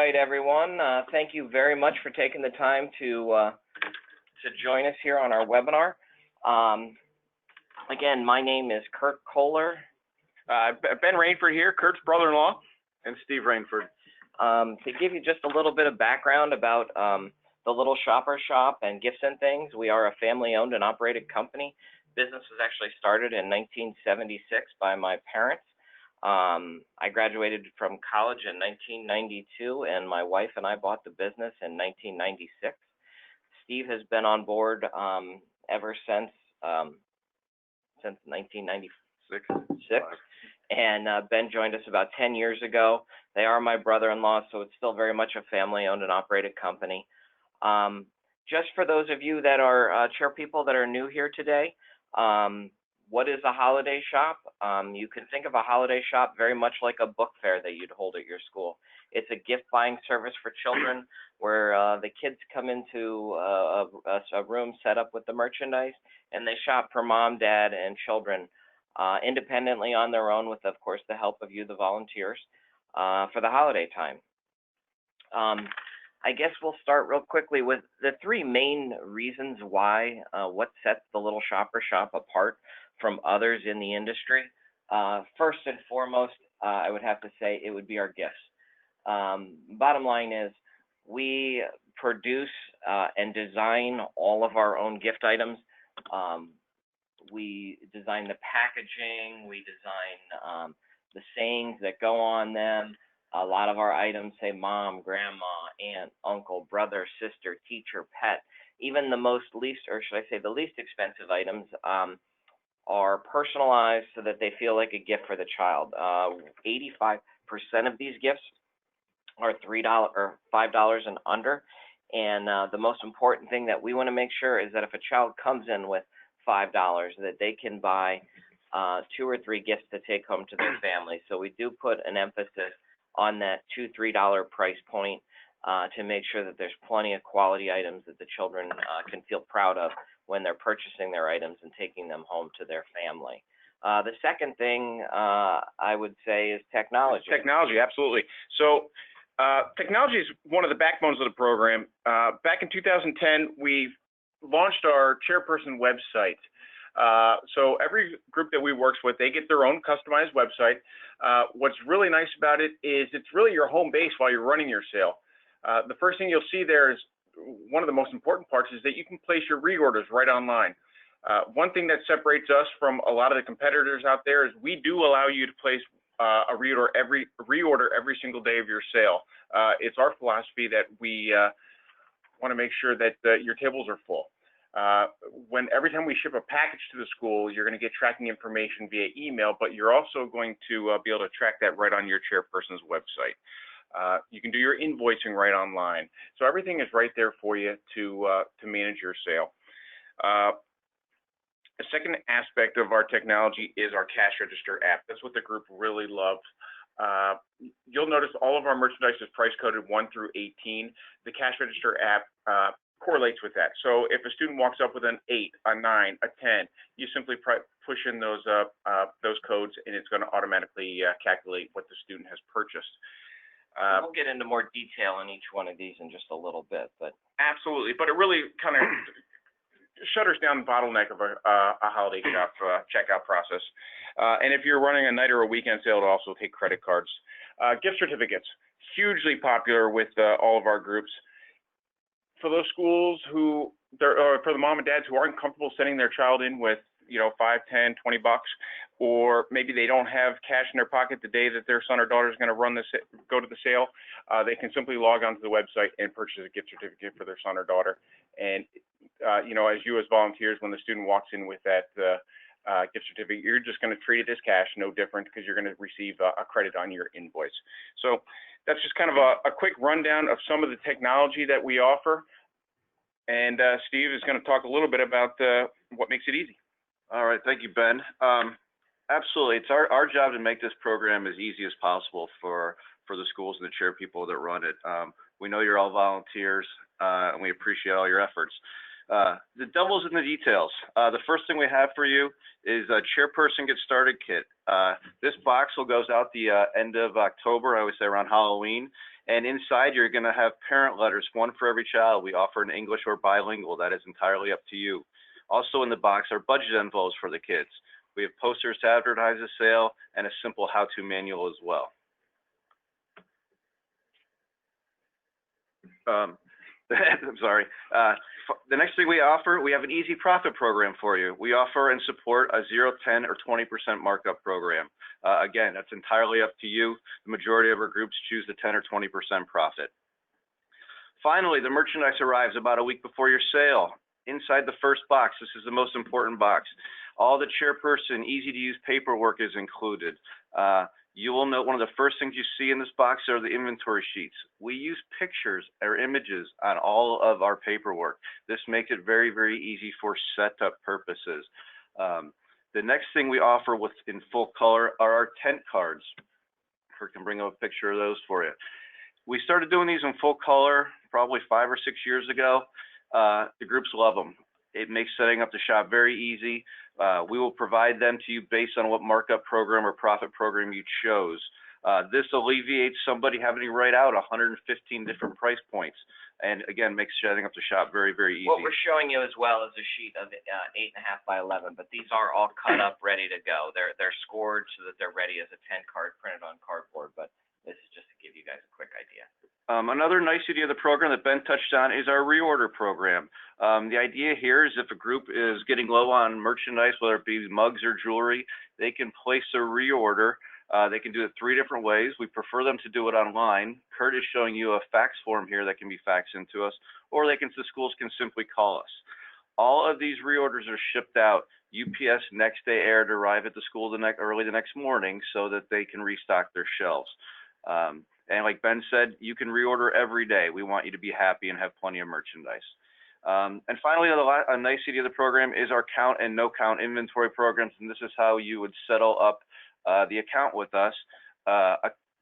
right, everyone. Thank you very much for taking the time to join us here on our webinar. Again, my name is Kurt Kohler. Ben Rainford here, Kurt's brother-in-law. And Steve Rainford. To give you just a little bit of background about the Little Shopper Shop and Gifts and Things, we are a family-owned and operated company. Business was actually started in 1976 by my parents. I graduated from college in 1992, and my wife and I bought the business in 1996. Steve has been on board ever since 1996. And Ben joined us about 10 years ago. They are my brother-in-law, so it's still very much a family-owned and operated company. Just for those of you that are chair people that are new here today, what is a holiday shop? You can think of a holiday shop very much like a book fair that you'd hold at your school. It's a gift buying service for children where the kids come into a room set up with the merchandise, and they shop for mom, dad, and children independently on their own with, of course, the help of you, the volunteers, for the holiday time. I guess we'll start real quickly with the three main reasons why, what sets the Little Shopper Shop apart from others in the industry. First and foremost, I would have to say it would be our gifts. Bottom line is we produce and design all of our own gift items. We design the packaging, we design the sayings that go on them. A lot of our items say mom, grandma, aunt, uncle, brother, sister, teacher, pet. Even the least expensive items are personalized so that they feel like a gift for the child. 85% of these gifts are $3 or $5 and under. And the most important thing that we want to make sure is that if a child comes in with $5, that they can buy 2 or 3 gifts to take home to their family. So we do put an emphasis on that $2, $3 price point to make sure that there's plenty of quality items that the children can feel proud of when they're purchasing their items and taking them home to their family. The second thing I would say is technology. Technology, absolutely. So technology is one of the backbones of the program. Back in 2010, we launched our chairperson website. So every group that we work with, they get their own customized website. What's really nice about it is it's really your home base while you're running your sale. The first thing you'll see there is one of the most important parts is that you can place your reorders right online. One thing that separates us from a lot of the competitors out there is we do allow you to place a reorder every single day of your sale. It's our philosophy that we want to make sure that your tables are full. Every time we ship a package to the school, you're going to get tracking information via email, but you're also going to be able to track that right on your chairperson's website. You can do your invoicing right online. So everything is right there for you to manage your sale. A second aspect of our technology is our cash register app. That's what the group really loves. You'll notice all of our merchandise is price coded 1 through 18. The cash register app correlates with that. So if a student walks up with an 8, a 9, a 10, you simply push in those codes, and it's going to automatically calculate what the student has purchased. We'll get into more detail on each one of these in just a little bit, but absolutely. But it really kind of shutters down the bottleneck of a holiday checkout process. And if you're running a night or a weekend sale, it'll also take credit cards. Gift certificates, hugely popular with all of our groups. For those schools or for the mom and dads who aren't comfortable sending their child in with, $5, $10, $20, or maybe they don't have cash in their pocket the day that their son or daughter is going to go to the sale, they can simply log onto the website and purchase a gift certificate for their son or daughter. And as volunteers, when the student walks in with that gift certificate, you're just going to treat it as cash, no different, because you're going to receive a credit on your invoice. So that's just kind of a quick rundown of some of the technology that we offer. And Steve is going to talk a little bit about what makes it easy. All right, thank you, Ben. Absolutely, it's our job to make this program as easy as possible for the schools and the chair people that run it. We know you're all volunteers, and we appreciate all your efforts. The devil's in the details. The first thing we have for you is a Chairperson Get Started Kit. This box will goes out the end of October, I would say around Halloween, And inside, you're going to have parent letters, one for every child. We offer an English or bilingual. That is entirely up to you. Also in the box are budget envelopes for the kids. We have posters to advertise the sale and a simple how-to manual as well. I'm sorry. The next thing we offer, we have an easy profit program for you. We offer and support a 0, 10, or 20% markup program. Again, that's entirely up to you. The majority of our groups choose the 10 or 20% profit. Finally, the merchandise arrives about a week before your sale. Inside the first box, this is the most important box. All the chairperson, easy-to-use paperwork is included. You will note one of the first things you see in this box are the inventory sheets. We use pictures or images on all of our paperwork. This makes it very, very easy for setup purposes. The next thing we offer in full color are our tent cards. Kurt can bring up a picture of those for you. We started doing these in full color probably 5 or 6 years ago. The groups love them. It makes setting up the shop very easy. We will provide them to you based on what markup program or profit program you chose. This alleviates somebody having to write out 115 different price points, and again, makes setting up the shop very, very easy. What we're showing you as well is a sheet of 8.5 by 11, but these are all cut up, ready to go. They're scored so that they're ready as a 10 card printed on cardboard, but this is just to give you guys a quick idea. Another nicety of the program that Ben touched on is our reorder program. The idea here is if a group is getting low on merchandise, whether it be mugs or jewelry, they can place a reorder. They can do it 3 different ways. We prefer them to do it online. Kurt is showing you a fax form here that can be faxed into us, or the schools can simply call us. All of these reorders are shipped out. UPS next day air to arrive at the school early the next morning so that they can restock their shelves. And like Ben said, you can reorder every day. We want you to be happy and have plenty of merchandise. And finally, a nicety of the program is our count and no count inventory programs, and this is how you would settle up the account with us.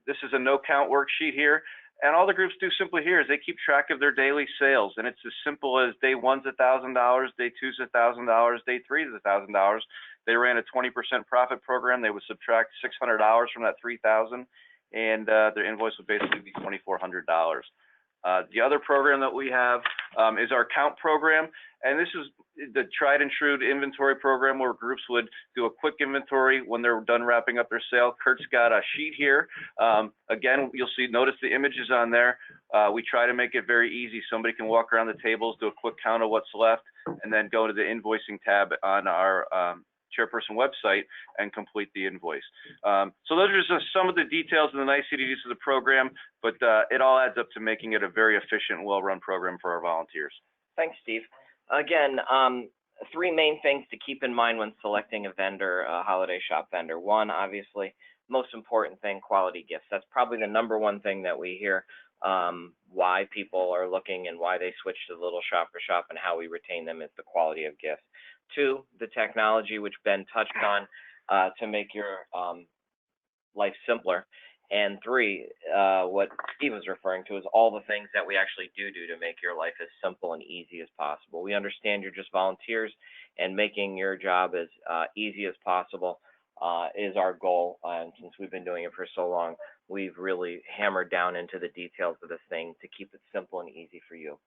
This is a no count worksheet here, and all the groups do simply here is they keep track of their daily sales, and it's as simple as day 1's $1,000, day 2's $1,000, day 3's $1,000. They ran a 20% profit program. They would subtract $600 from that $3,000, and their invoice would basically be $2,400. The other program that we have is our count program, and this is the tried and true inventory program where groups would do a quick inventory when they're done wrapping up their sale. Kurt's got a sheet here. Again, you'll notice the images on there. We try to make it very easy. Somebody can walk around the tables, do a quick count of what's left, and then go to the invoicing tab on our chairperson website and complete the invoice. So those are just some of the details and the niceties of the program, but it all adds up to making it a very efficient, well-run program for our volunteers. Thanks, Steve. Again, 3 main things to keep in mind when selecting a vendor, a holiday shop vendor. 1, obviously, most important thing, quality gifts. That's probably the #1 thing that we hear, why people are looking and why they switch to the Little Shopper Shop and how we retain them is the quality of gifts. 2, the technology, which Ben touched on, to make your life simpler. And 3, what Steve was referring to is all the things that we actually do to make your life as simple and easy as possible. We understand you're just volunteers, and making your job as easy as possible is our goal. And since we've been doing it for so long, we've really hammered down into the details of this thing to keep it simple and easy for you.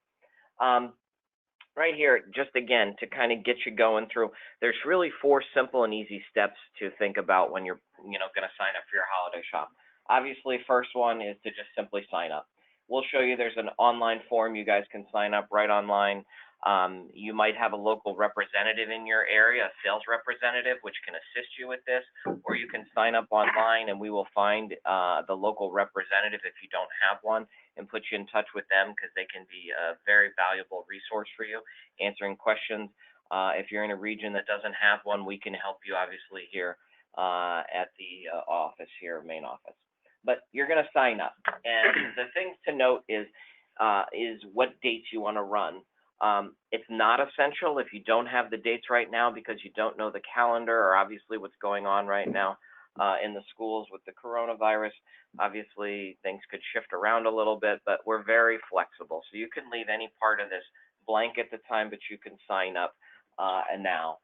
Right here, just again, to kind of get you going through, there's really 4 simple and easy steps to think about when you're going to sign up for your holiday shop. Obviously, first one is to just simply sign up. We'll show you there's an online form you guys can sign up right online. You might have a local representative in your area, a sales representative, which can assist you with this, or you can sign up online and we will find the local representative if you don't have one and put you in touch with them, because they can be a very valuable resource for you, answering questions. If you're in a region that doesn't have one, we can help you obviously here at the office here, main office. But you're going to sign up, and the things to note is what dates you want to run. It's not essential if you don't have the dates right now because you don't know the calendar or obviously what's going on right now in the schools with the coronavirus. Obviously, things could shift around a little bit, but we're very flexible. So you can leave any part of this blank at the time, but you can sign up and now.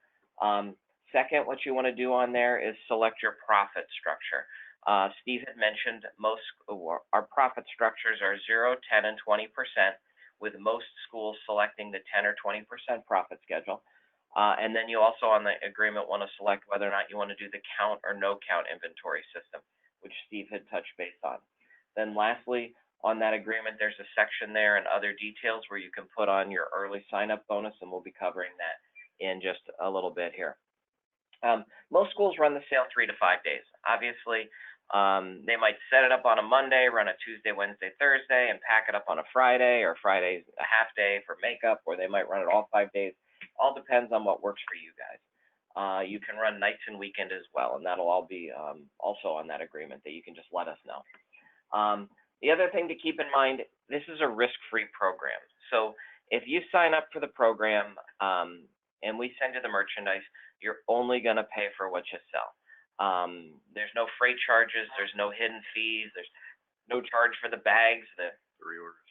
Second, what you want to do on there is select your profit structure. Steve had mentioned our profit structures are 0, 10, and 20%, with most schools selecting the 10 or 20% profit schedule. And then you also on the agreement want to select whether or not you want to do the count or no count inventory system, which Steve had touched base on. Then lastly, on that agreement, there's a section there and other details where you can put on your early sign-up bonus, and we'll be covering that in just a little bit here. Most schools run the sale 3 to 5 days. Obviously, they might set it up on a Monday, run it Tuesday, Wednesday, Thursday, and pack it up on a Friday, or Friday's a half day for makeup, or they might run it all 5 days. All depends on what works for you guys. You can run nights and weekend as well, and that'll all be also on that agreement that you can just let us know. The other thing to keep in mind, this is a risk-free program. So if you sign up for the program and we send you the merchandise, you're only going to pay for what you sell. There's no freight charges, there's no hidden fees, there's no charge for the bags, the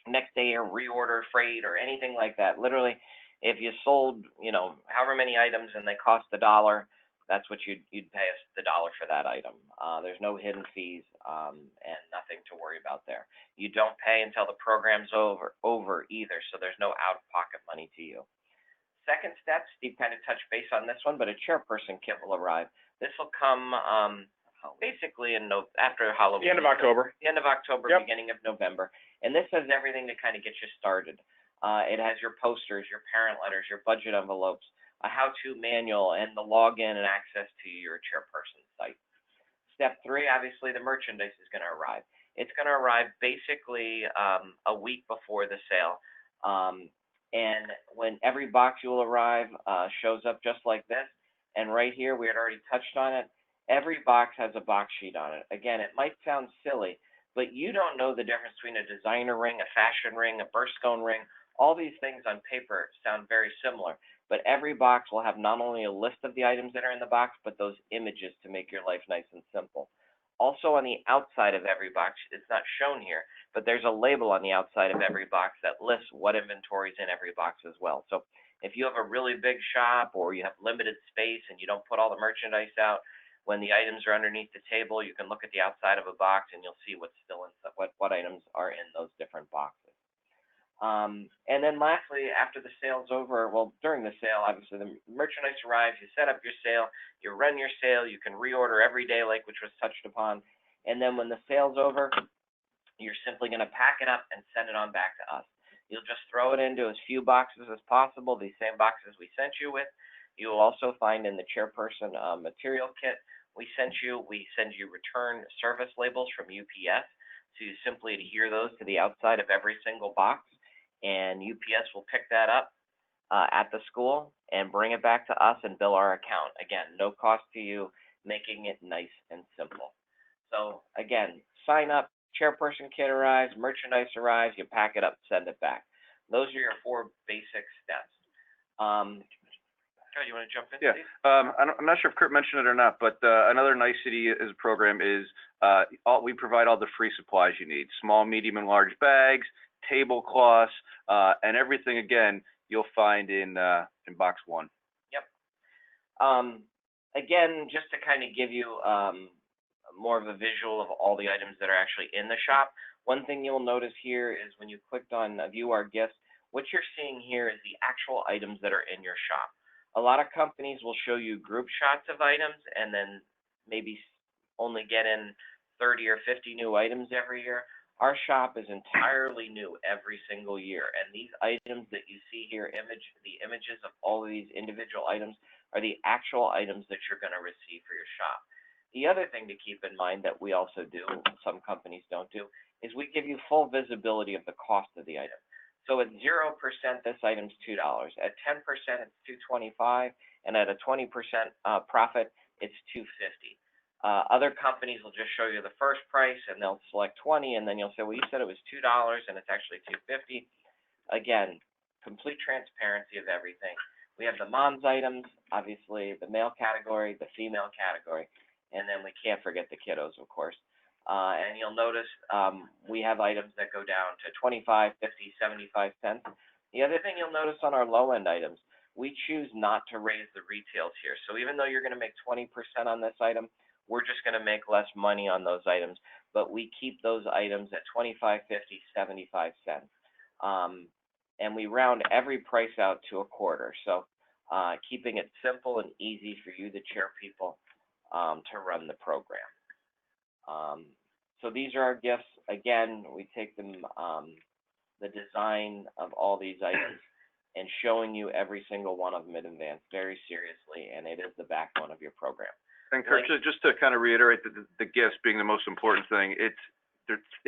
next day or reorder freight or anything like that. Literally, if you sold, however many items and they cost $1, that's what you'd pay us $1 for that item. There's no hidden fees and nothing to worry about there. You don't pay until the program's over either, so there's no out-of-pocket money to you. Second step, Steve kind of touched base on this one, but a chairperson kit will arrive. This will come basically after Halloween. The end of October. The end of October, Yep. Beginning of November. And this has everything to kind of get you started. It has your posters, your parent letters, your budget envelopes, a how-to manual, and the login and access to your chairperson site. Step 3, obviously, the merchandise is going to arrive. It's going to arrive basically a week before the sale. And when every box you will arrive shows up just like this, and right here, we had already touched on it, every box has a box sheet on it. Again, it might sound silly, but you don't know the difference between a designer ring, a fashion ring, a birthstone ring. All these things on paper sound very similar, but every box will have not only a list of the items that are in the box, but those images to make your life nice and simple. Also on the outside of every box, it's not shown here, but there's a label on the outside of every box that lists what inventory is in every box as well. So if you have a really big shop or you have limited space and you don't put all the merchandise out, when the items are underneath the table, you can look at the outside of a box and you'll see what's still in what items are in those different boxes. And then lastly, after the sale's over, well, during the sale, obviously the merchandise arrives, you set up your sale, you run your sale, you can reorder every day, which was touched upon. And then when the sale's over, you're simply going to pack it up and send it on back to us. You'll just throw it into as few boxes as possible, these same boxes we sent you with. You will also find in the chairperson material kit we send you return service labels from UPS. So you simply adhere those to the outside of every single box, and UPS will pick that up at the school and bring it back to us and bill our account. Again, no cost to you, making it nice and simple. So again, sign up, chairperson kit arrives, merchandise arrives, you pack it up, send it back. Those are your 4 basic steps. You want to jump in, Steve? I'm not sure if Kurt mentioned it or not, but another nicety of the program is we provide all the free supplies you need: small, medium, and large bags, tablecloths, and everything. Again, you'll find in box 1. Yep. Again, just to kind of give you more of a visual of all the items that are actually in the shop, one thing you'll notice here is when you clicked on View Our Gifts, what you're seeing here is the actual items that are in your shop. A lot of companies will show you group shots of items and then maybe only get in 30 or 50 new items every year. Our shop is entirely new every single year, and these items that you see here, the images of all of these individual items, are the actual items that you're going to receive for your shop. The other thing to keep in mind that we also do, some companies don't do, is we give you full visibility of the cost of the item. So at 0%, this item's $2. At 10%, it's $2.25, and at a 20% profit, it's $2.50. Other companies will just show you the first price, and they'll select 20, and then you'll say, well, you said it was $2, and it's actually $2.50. Again, complete transparency of everything. We have the mom's items, obviously, the male category, the female category, and then we can't forget the kiddos, of course. And you'll notice we have items that go down to 25, 50, 75 cents. The other thing you'll notice on our low-end items, we choose not to raise the retails here. So even though you're going to make 20% on this item, we're just going to make less money on those items, but we keep those items at 25, 50, 75 cents. And we round every price out to a quarter. So keeping it simple and easy for you, the chair people, to run the program. So these are our gifts. Again, we take them, the design of all these items and showing you every single one of them in advance very seriously, and it is the backbone of your program. And Kurt, just to kind of reiterate the gifts being the most important thing, it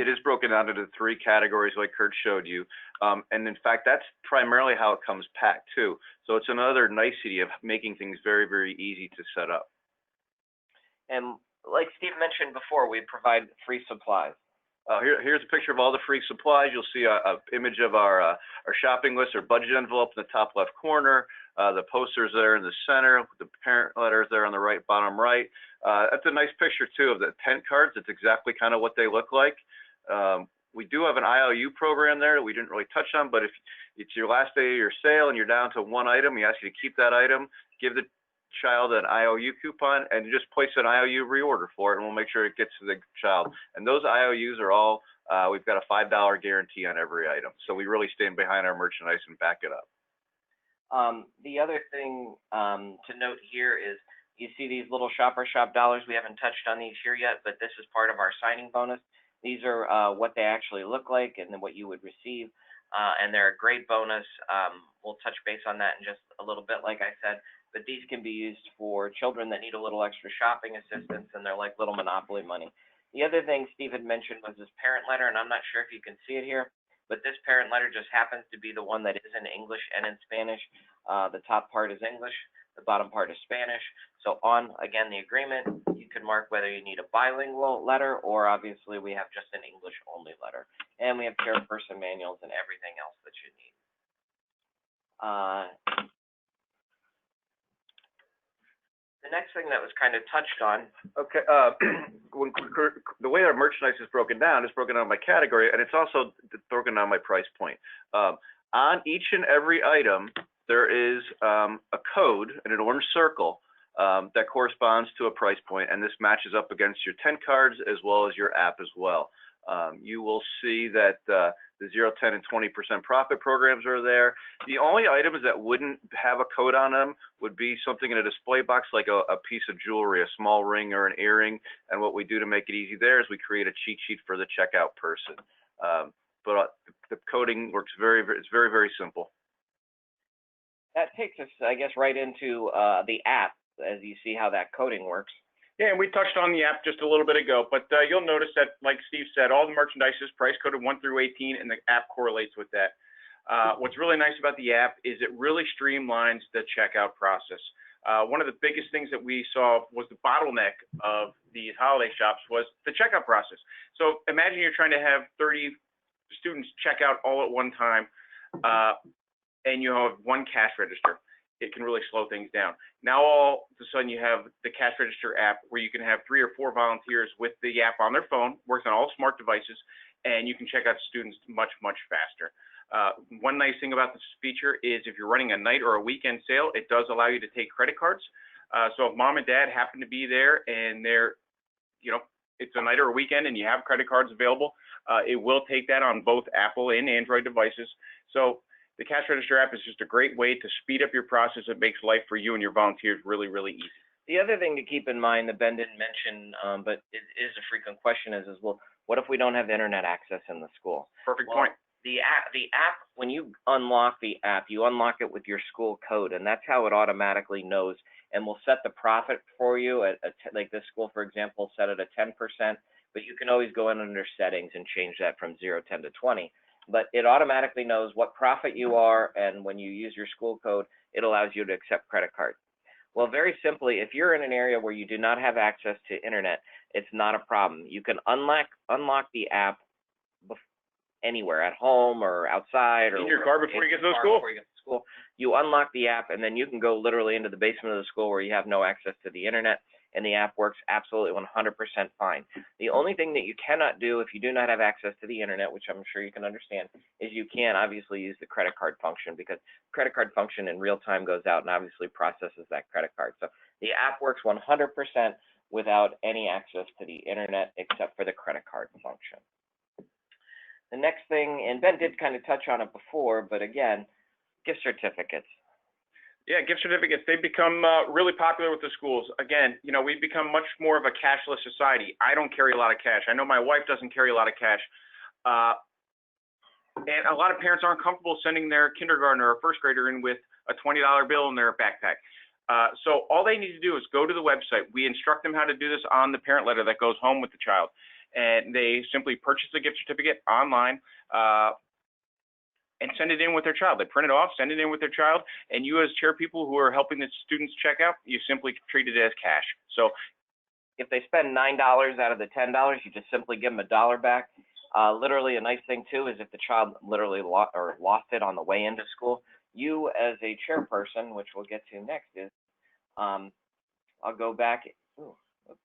is broken down into 3 categories like Kurt showed you. And in fact, that's primarily how it comes packed too. So it's another nicety of making things very, very easy to set up. And like Steve mentioned before, we provide free supplies. Here's a picture of all the free supplies. You'll see a image of our shopping list, our budget envelope in the top left corner. The posters there in the center, the parent letters there on the right, bottom right. That's a nice picture too of the tent cards. It's exactly kind of what they look like. We do have an IOU program there that we didn't really touch on, but if it's your last day of your sale and you're down to 1 item, we ask you to keep that item, give the child an IOU coupon, and you just place an IOU reorder for it, and we'll make sure it gets to the child. And those IOUs are all, we've got a $5 guarantee on every item. So we really stand behind our merchandise and back it up. The other thing to note here is you see these little Shopper Shop dollars. We haven't touched on these here yet, but this is part of our signing bonus. These are what they actually look like and then what you would receive, and they're a great bonus. We'll touch base on that in just a little bit, like I said, but these can be used for children that need a little extra shopping assistance, and they're like little Monopoly money. The other thing Steve had mentioned was this parent letter, and I'm not sure if you can see it here, but this parent letter just happens to be the one that is in English and in Spanish. The top part is English, the bottom part is Spanish. So on, again, the agreement, you can mark whether you need a bilingual letter, or obviously we have just an English-only letter. And we have chairperson manuals and everything else that you need. The next thing that was kind of touched on. Okay, the way our merchandise is broken down by category, and it's also broken down by price point. On each and every item, there is a code in an orange circle that corresponds to a price point, and this matches up against your tent cards as well as your app as well. You will see that the 0, 10, and 20% profit programs are there. The only items that wouldn't have a code on them would be something in a display box, like a piece of jewelry, a small ring or an earring. And what we do to make it easy there is we create a cheat sheet for the checkout person. But the coding works it's very, very simple. That takes us, I guess, right into the app, as you see how that coding works. Yeah, and we touched on the app just a little bit ago, but you'll notice that, like Steve said, all the merchandise is price coded 1 through 18, and the app correlates with that. What's really nice about the app is it really streamlines the checkout process. One of the biggest things that we saw was the bottleneck of these holiday shops was the checkout process. So imagine you're trying to have 30 students check out all at one time, and you have one cash register. It can really slow things down. Now all of a sudden you have the cash register app where you can have 3 or 4 volunteers with the app on their phone, works on all smart devices, and you can check out students much, much faster. One nice thing about this feature is if you're running a night or a weekend sale, it does allow you to take credit cards. So if mom and dad happen to be there and it's a night or a weekend and you have credit cards available, it will take that on both Apple and Android devices. So the cash register app is just a great way to speed up your process. It makes life for you and your volunteers really, really easy. The other thing to keep in mind that Ben didn't mention, but it is a frequent question, is well, what if we don't have internet access in the school? Perfect point. The app, when you unlock the app, you unlock it with your school code, and that's how it automatically knows and will set the profit for you. Like this school, for example, set it at 10%, but you can always go in under settings and change that from 0, 10 to 20. But it automatically knows what profit you are, and when you use your school code, it allows you to accept credit cards. Well, very simply, if you're in an area where you do not have access to internet, it's not a problem. You can unlock the app anywhere, at home or outside, or in your car before you get to school. You unlock the app, and then you can go literally into the basement of the school where you have no access to the internet, and the app works absolutely 100% fine. The only thing that you cannot do if you do not have access to the internet, which I'm sure you can understand, is you can't obviously use the credit card function, because credit card function in real time goes out and obviously processes that credit card. So the app works 100% without any access to the internet except for the credit card function. The next thing, and Ben did kind of touch on it before, but again, gift certificates. Yeah, gift certificates, they've become really popular with the schools. Again, you know, we've become much more of a cashless society. I don't carry a lot of cash. I know my wife doesn't carry a lot of cash. And a lot of parents aren't comfortable sending their kindergartner or first grader in with a $20 bill in their backpack. So all they need to do is go to the website. We instruct them how to do this on the parent letter that goes home with the child. And they simply purchase the gift certificate online, and send it in with their child. They print it off, send it in with their child, and you as chair people who are helping the students check out, you simply treat it as cash. So if they spend $9 out of the $10, you just simply give them $1 back. Literally, a nice thing too is if the child literally lost it on the way into school, you as a chairperson, which we'll get to next, is I'll go back. Ooh, oops,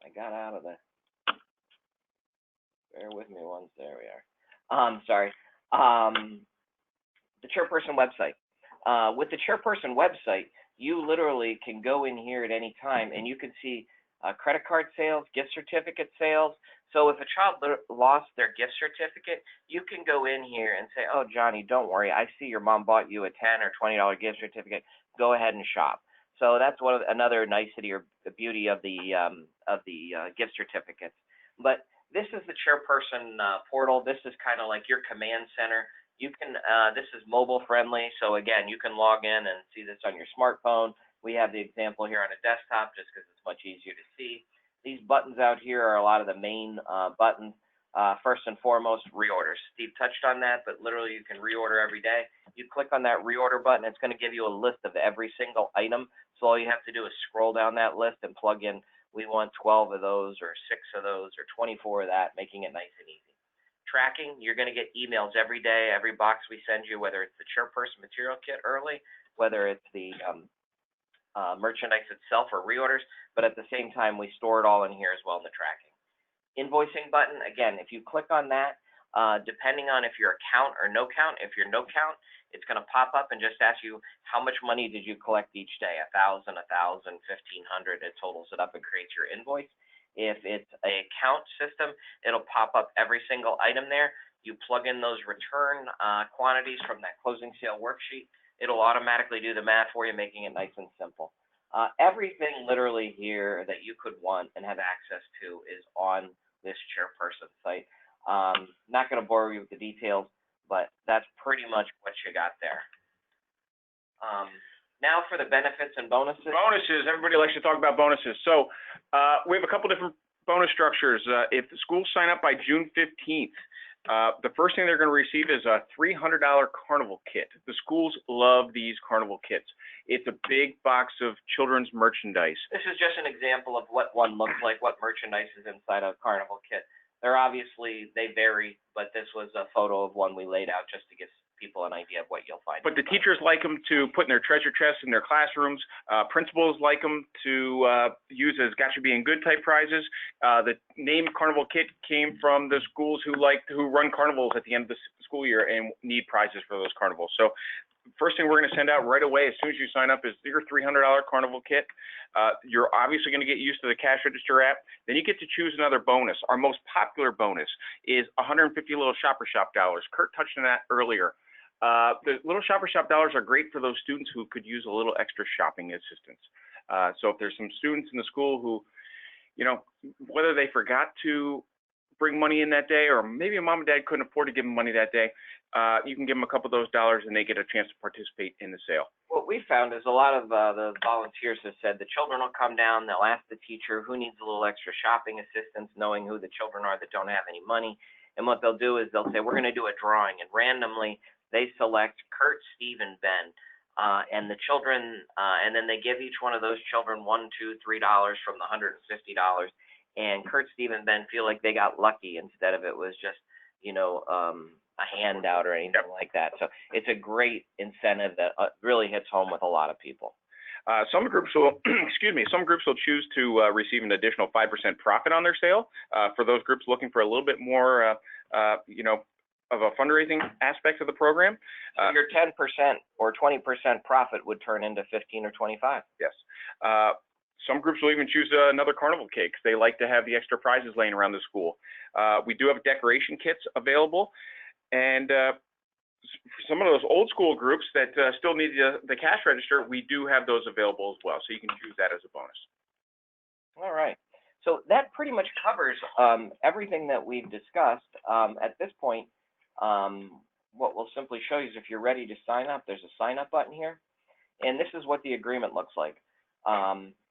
I got out of the. Bear with me once. There we are. Sorry. The chairperson website. With the chairperson website, you literally can go in here at any time and you can see credit card sales, gift certificate sales. So if a child lost their gift certificate, you can go in here and say, oh, Johnny, don't worry. I see your mom bought you a $10 or $20 gift certificate. Go ahead and shop. So that's another nicety or the beauty of the gift certificates. But this is the chairperson portal. This is kind of like your command center. You can, this is mobile friendly. So again, you can log in and see this on your smartphone. We have the example here on a desktop just because it's much easier to see. These buttons out here are a lot of the main buttons. First and foremost, reorders. Steve touched on that, but literally you can reorder every day. You click on that reorder button, it's going to give you a list of every single item. So all you have to do is scroll down that list and plug in, we want 12 of those or 6 of those or 24 of that, making it nice and easy. Tracking, you're going to get emails every day, every box we send you, whether it's the chairperson material kit early, whether it's the merchandise itself or reorders, but at the same time, we store it all in here as well in the tracking. Invoicing button, again, if you click on that, depending on if you're a count or no count, if you're no count, it's going to pop up and just ask you how much money did you collect each day, 1,000, 1,000, 1,500, it totals it up and creates your invoice. If it's a count system, it'll pop up every single item there. You plug in those return quantities from that closing sale worksheet. It'll automatically do the math for you, making it nice and simple. Everything literally here that you could want and have access to is on this chairperson site. Not going to bore you with the details, but that's pretty much what you got there. Now for the benefits and bonuses. Bonuses, everybody likes to talk about bonuses. So we have a couple different bonus structures. If the schools sign up by June 15th, the first thing they're going to receive is a $300 carnival kit. The schools love these carnival kits. It's a big box of children's merchandise. This is just an example of what one looks like, what merchandise is inside a carnival kit. They're obviously, they vary, but this was a photo of one we laid out just to give people an idea of what you'll find. But the teachers like them to put in their treasure chests in their classrooms. Principals like them to use as gotcha being good type prizes. The name Carnival Kit came from the schools who run carnivals at the end of the school year and need prizes for those carnivals. So first thing we're going to send out right away as soon as you sign up is your $300 Carnival Kit. You're obviously going to get used to the cash register app. Then you get to choose another bonus. Our most popular bonus is 150 little Shopper Shop dollars. Kurt touched on that earlier. The little Shopper Shop dollars are great for those students who could use a little extra shopping assistance. So if there's some students in the school who, you know, whether they forgot to bring money in that day or maybe a mom and dad couldn't afford to give them money that day, you can give them a couple of those dollars and they get a chance to participate in the sale. What we found is a lot of the volunteers have said the children will come down, they'll ask the teacher who needs a little extra shopping assistance, knowing who the children are that don't have any money. And what they'll do is they'll say, we're going to do a drawing, and randomly they select Kurt, Steve, and Ben. And the children, and then they give each one of those children $1, $2, $3 from the $150. And Kurt, Steve, and Ben feel like they got lucky instead of it was just, you know, a handout or anything like that. So it's a great incentive that really hits home with a lot of people. Some groups will, some groups will choose to receive an additional 5% profit on their sale. For those groups looking for a little bit more, you know, of a fundraising aspect of the program. So your 10% or 20% profit would turn into 15 or 25. Yes. Some groups will even choose another carnival cake. They like to have the extra prizes laying around the school. We do have decoration kits available, and for some of those old school groups that still need the cash register, we do have those available as well, so you can choose that as a bonus. All right. So that pretty much covers everything that we've discussed. At this point, what we'll simply show you is if you're ready to sign up, there's a sign up button here. And this is what the agreement looks like.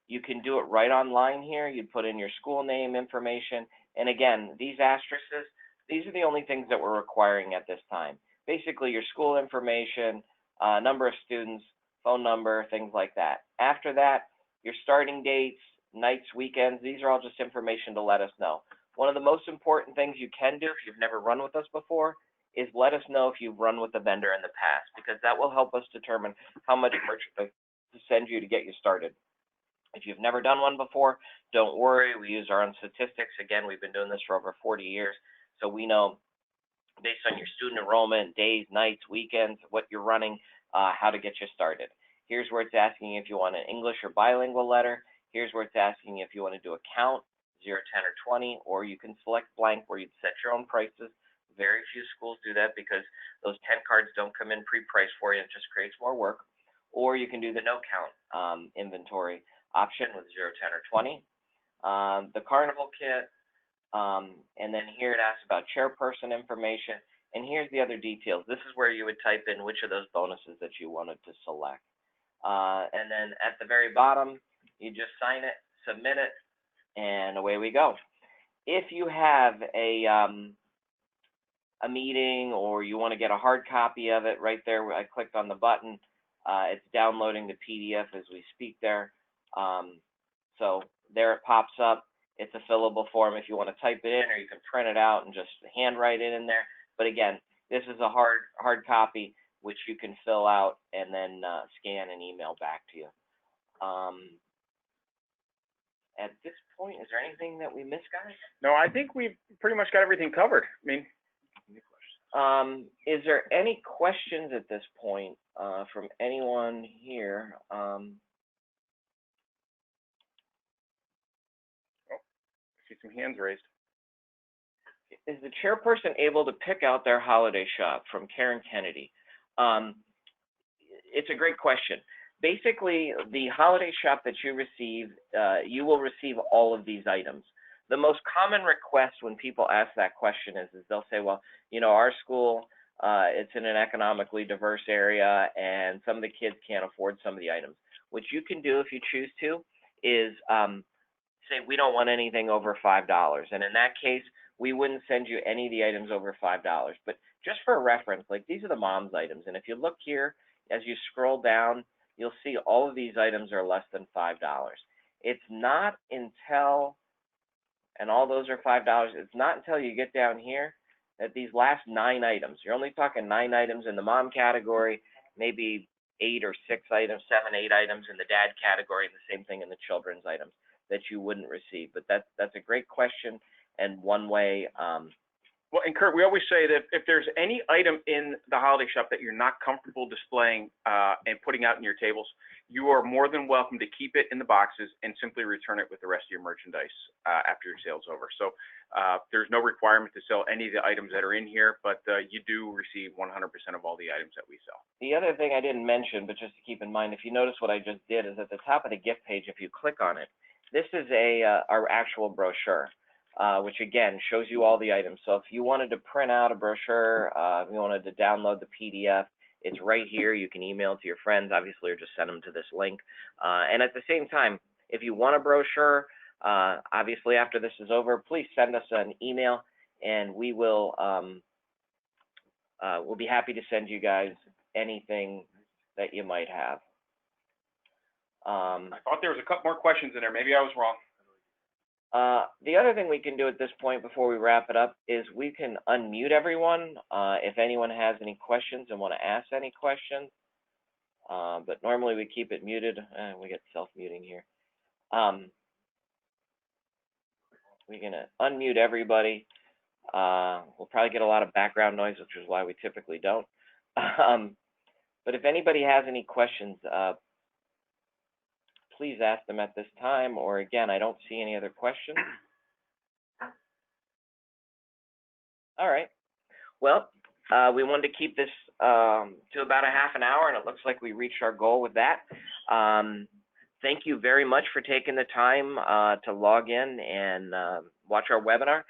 You can do it right online here. You put in your school name information. And again, these asterisks, these are the only things that we're requiring at this time. Basically, your school information, number of students, phone number, things like that. After that, your starting dates, nights, weekends, these are all just information to let us know. One of the most important things you can do if you've never run with us before is let us know if you've run with the vendor in the past, because that will help us determine how much merchandise to send you to get you started. If you've never done one before, don't worry. We use our own statistics. Again, we've been doing this for over 40 years, so we know based on your student enrollment, days, nights, weekends, what you're running, how to get you started. Here's where it's asking if you want an English or bilingual letter. Here's where it's asking if you want to do a count, 0, 10, or 20, or you can select blank where you'd set your own prices. Very few schools do that because those 10 cards don't come in pre-priced for you. It just creates more work. Or you can do the no count inventory option with 0, 10, or 20. The carnival kit, and then here it asks about chairperson information. And here's the other details. This is where you would type in which of those bonuses that you wanted to select. And then at the very bottom, you just sign it, submit it, and away we go. If you have a meeting or you want to get a hard copy of it, right there, I clicked on the button. It's downloading the PDF as we speak there. So there it pops up. It's a fillable form if you want to type it in, or you can print it out and just handwrite it in there. But again, this is a hard copy which you can fill out and then scan and email back to you. At this point, is there anything that we missed, guys? No, I think we've pretty much got everything covered. I mean, is there any questions at this point from anyone here? See some hands raised. Is the chairperson able to pick out their holiday shop? From Karen Kennedy. It's a great question. Basically, the holiday shop that you receive, you will receive all of these items. The most common request when people ask that question is they'll say, well, you know, our school, it's in an economically diverse area and some of the kids can't afford some of the items. What you can do if you choose to is say we don't want anything over $5. And in that case, we wouldn't send you any of the items over $5. But just for reference, like these are the mom's items. And if you look here, as you scroll down, you'll see all of these items are less than $5. It's not until, and all those are $5, it's not until you get down here that these last 9 items, you're only talking 9 items in the mom category, maybe 8 or 6 items, 7, 8 items in the dad category, and the same thing in the children's items that you wouldn't receive. But that's a great question, and one way. Well, and Kurt, we always say that if there's any item in the holiday shop that you're not comfortable displaying and putting out in your tables, you are more than welcome to keep it in the boxes and simply return it with the rest of your merchandise after your sale's over. So there's no requirement to sell any of the items that are in here, but you do receive 100% of all the items that we sell. The other thing I didn't mention, but just to keep in mind, if you notice what I just did, is at the top of the gift page, if you click on it, this is our actual brochure. Which again shows you all the items. So if you wanted to print out a brochure, if you wanted to download the PDF, it's right here. You can email it to your friends, obviously, or just send them to this link. And at the same time, if you want a brochure, obviously after this is over, please send us an email, and we will we'll be happy to send you guys anything that you might have. I thought there was a couple more questions in there. Maybe I was wrong. The other thing we can do at this point before we wrap it up is we can unmute everyone if anyone has any questions and want to ask any questions. But normally we keep it muted. We get self-muting here. We're going to unmute everybody. We'll probably get a lot of background noise, which is why we typically don't. But if anybody has any questions, please ask them at this time, or again, I don't see any other questions. All right. Well, we wanted to keep this to about a half an hour, and it looks like we reached our goal with that. Thank you very much for taking the time to log in and watch our webinar.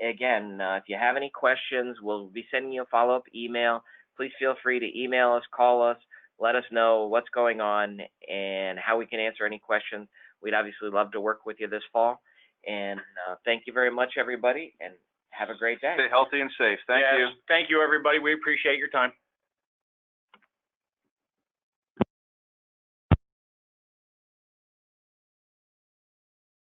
Again, if you have any questions, we'll be sending you a follow-up email. Please feel free to email us, call us, let us know what's going on and how we can answer any questions. We'd obviously love to work with you this fall. And thank you very much, everybody, and have a great day. Stay healthy and safe. Thank you. Thank you, everybody. We appreciate your time.